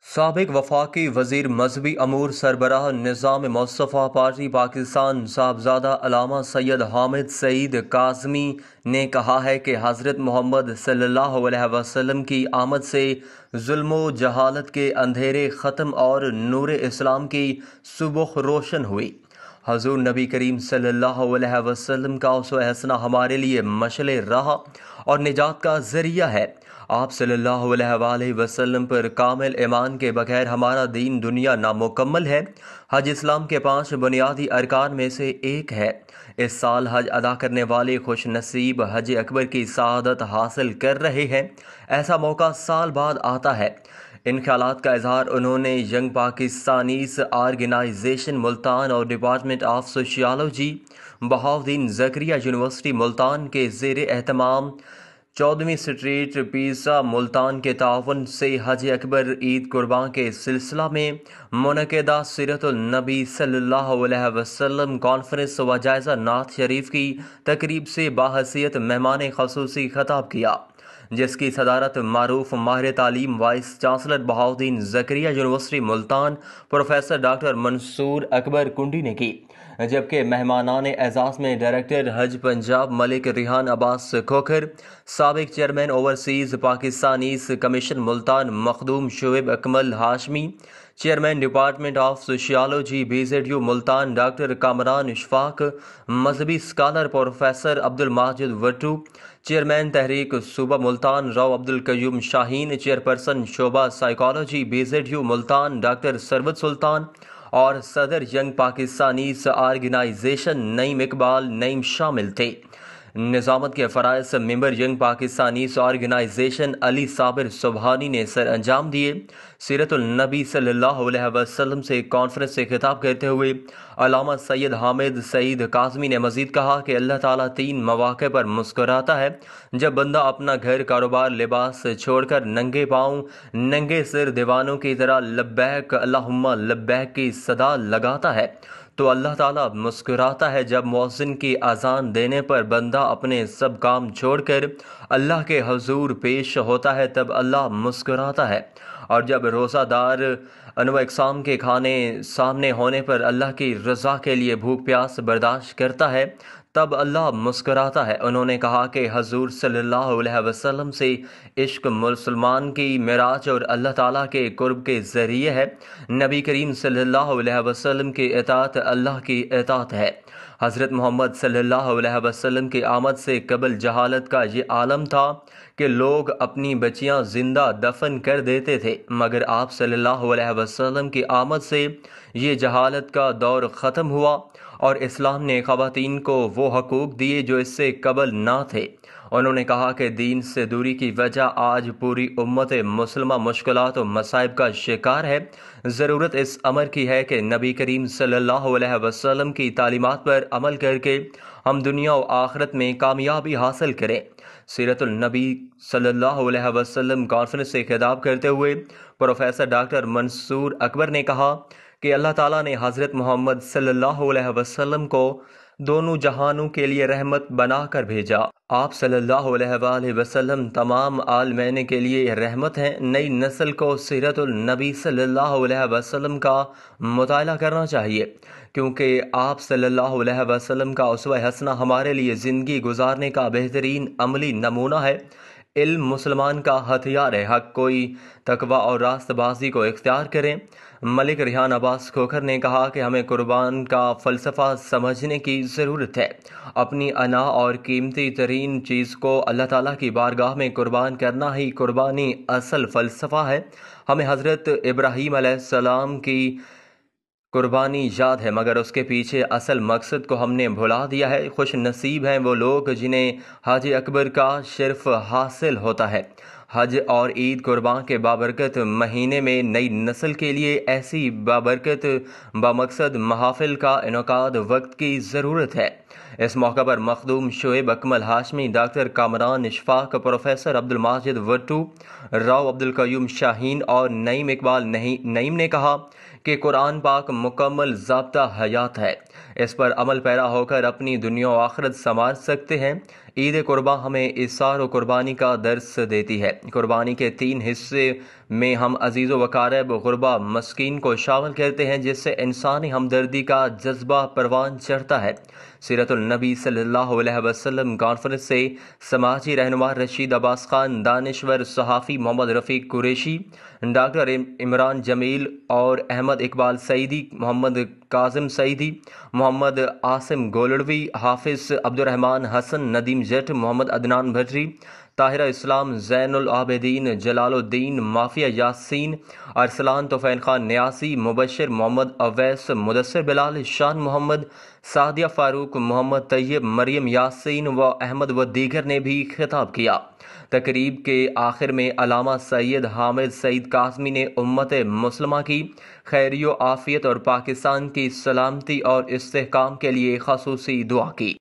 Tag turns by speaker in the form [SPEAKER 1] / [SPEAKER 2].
[SPEAKER 1] سابق وفاقی وزیر مذہبی امور سربراہ نظام مصطفیٰ پارٹی پاکستان صاحبزادہ علامہ سید حامد سعید کاظمی نے کہا ہے کہ حضرت محمد صلی اللہ علیہ وسلم کی آمد سے ظلم و جہالت کے اندھیرے ختم اور نور اسلام کی صبح روشن ہوئی۔ حضور نبی کریم صلی اللہ علیہ وسلم کا اسوہ حسنہ ہمارے لیے مشعل راہ اور نجات کا ذریعہ ہے۔ آپ صلی اللہ علیہ وآلہ وسلم پر کامل ایمان کے بغیر ہمارا دین دنیا نامکمل ہے۔ حج اسلام کے 5 بنیادی ارکان میں سے ایک ہے۔ اس سال حج ادا کرنے والے خوش نصیب حج اکبر کی سعادت حاصل کر رہے ہیں۔ ایسا موقع سال بعد آتا ہے۔ ان خیالات کا اظہار انہوں نے ینگ پاکستانیز آرگنائزیشن ملتان اور department of sociology Bahauddin Zakariya university Multan کے زیر اہتمام 14ویں اسٹریٹ پیزا ملتان کے تعاون سے حج اکبر عید قربان کے سلسلہ میں منعقدہ سیرت النبی صلی اللہ علیہ وسلم کانفرنس و جائزہ نعت شریف کی تقریب سے باحثیت مہمان خصوصی خطاب کیا، جس کی صدارت معروف ماہر تعلیم وائس چانسلر بہاؤالدین زکریا یونیورسٹی ملتان پروفیسر ڈاکٹر منصور اکبر کنڈی نے کی، جبکہ مہمانان اعزاز میں ڈائریکٹر حج پنجاب ملک ریحان عباس کھوکھر، سابق chairman overseas Pakistanis commission Multan Makhdoom Shoaib Akmal Hashmi, chairman department of sociology BZU Multan doctor Kamran Ashfaq, مذہبی اسکالر پروفیسر عبدالماجد وٹو، چیئرمین تحریک صوبہ ملتان راؤ عبدالقیوم شاہین، چیئرپرسن شعبہ سائیکالوجی BZU ملتان ڈاکٹر سربت سلطان اور صدر ینگ پاکستانیز آرگنائزیشن نعیم اقبال نعیم شامل تھے۔ نظامت کے فرائض ممبر ینگ پاکستانیز آرگنائزیشن علی صابر سبحانی نے سر انجام دیے۔ سیرت النبی صلی اللہ علیہ وسلم سے کانفرنس سے خطاب کرتے ہوئے علامہ سید حامد سعید کاظمی نے مزید کہا کہ اللہ تعالیٰ 3 مواقع پر مسکراتا ہے: جب بندہ اپنا گھر، کاروبار، لباس چھوڑ کر ننگے پاؤں ننگے سر دیوانوں کی طرح لبیک اللہم لبیک کی صدا لگاتا ہے تو اللہ تعالیٰ مسکراتا ہے۔ جب مؤذن کی اذان دینے پر بندہ اپنے سب کام چھوڑ کر اللہ کے حضور پیش ہوتا ہے تب اللہ مسکراتا ہے، اور جب روزہ دار انواع اقسام کے کھانے سامنے ہونے پر اللہ کی رضا کے لیے بھوک پیاس برداشت کرتا ہے تب اللہ مسکراتا ہے۔ انہوں نے کہا کہ حضور صلی اللہ علیہ وسلم سے عشق مسلمان کی معراج اور اللہ تعالیٰ کے قرب کے ذریعے ہے۔ نبی کریم صلی اللہ علیہ وسلم کی اطاعت اللہ کی اطاعت ہے۔ حضرت محمد صلی اللہ علیہ وسلم کی آمد سے قبل جہالت کا یہ عالم تھا کہ لوگ اپنی بچیاں زندہ دفن کر دیتے تھے، مگر آپ صلی اللہ علیہ وسلم کی آمد سے یہ جہالت کا دور ختم ہوا اور اسلام نے خواتین کو وہ حقوق دیے جو اس سے قبل نہ تھے۔ انہوں نے کہا کہ دین سے دوری کی وجہ آج پوری امت مسلمہ مشکلات و مصائب کا شکار ہے۔ ضرورت اس امر کی ہے کہ نبی کریم صلی اللہ علیہ وسلم کی تعلیمات پر عمل کر کے ہم دنیا و آخرت میں کامیابی حاصل کریں۔ سیرت النبی صلی اللہ علیہ وسلم کانفرنس سے خطاب کرتے ہوئے پروفیسر ڈاکٹر منصور اکبر نے کہا کہ اللہ تعالیٰ نے حضرت محمد صلی اللہ علیہ وسلم کو دونوں جہانوں کے لیے رحمت بنا کر بھیجا۔ آپ صلی اللہ علیہ وآلہ وسلم تمام عالمین کے لیے رحمت ہیں۔ نئی نسل کو سیرت النبی صلی اللہ علیہ وسلم کا مطالعہ کرنا چاہیے، کیونکہ آپ صلی اللہ علیہ وسلم کا اسوہ حسنہ ہمارے لیے زندگی گزارنے کا بہترین عملی نمونہ ہے۔ علم مسلمان کا ہتھیار ہے، حق کوئی تقوی اور راست بازی کو اختیار کریں۔ ملک ریحان عباس کھوکھر نے کہا کہ ہمیں قربان کا فلسفہ سمجھنے کی ضرورت ہے۔ اپنی انا اور قیمتی ترین چیز کو اللہ تعالیٰ کی بارگاہ میں قربان کرنا ہی قربانی اصل فلسفہ ہے۔ ہمیں حضرت ابراہیم علیہ السلام کی قربانی یاد ہے، مگر اس کے پیچھے اصل مقصد کو ہم نے بھلا دیا ہے۔ خوش نصیب ہیں وہ لوگ جنہیں حج اکبر کا شرف حاصل ہوتا ہے۔ حج اور عید قربان کے بابرکت مہینے میں نئی نسل کے لیے ایسی بابرکت بامقصد محافل کا انعقاد وقت کی ضرورت ہے۔ اس موقع پر مخدوم شعیب اکمل ہاشمی، ڈاکٹر کامران اشفاق، پروفیسر عبدالماجد وٹو، راؤ عبدالقیوم شاہین اور نعیم اقبال نعیم نے کہا کہ قرآن پاک مکمل ضابطہ حیات ہے، اس پر عمل پیرا ہو کر اپنی دنیا و آخرت سنوار سکتے ہیں۔ عید قرباں ہمیں اثار و قربانی کا درس دیتی ہے۔ قربانی کے 3 حصے میں ہم عزیز و اقارب، غربا، مسکین کو شامل کرتے ہیں، جس سے انسانی ہمدردی کا جذبہ پروان چڑھتا ہے۔ سیرت النبی صلی اللہ علیہ وسلم کانفرنس سے سماجی رہنما رشید عباس خان، دانشور صحافی محمد رفیق قریشی، ڈاکٹر عمران جمیل اور احمد اقبال سعیدی، محمد کاظم سعیدی، محمد عاصم گولڑوی، حافظ عبدالرحمن حسن، ندیم جٹ، محمد عدنان بھٹری، طاہرہ اسلام، زین العابدین، جلال الدین، مافیہ یاسین، ارسلان، طفیل خان نیازی، مبشر، محمد اویس، مدثر بلال، شان محمد، سعدیہ فاروق، محمد طیب، مریم یاسین و احمد و دیگر نے بھی خطاب کیا۔ تقریب کے آخر میں علامہ سید حامد سعید قاسمی نے امت مسلمہ کی خیر و عافیت اور پاکستان کی سلامتی اور استحکام کے لیے خصوصی دعا کی۔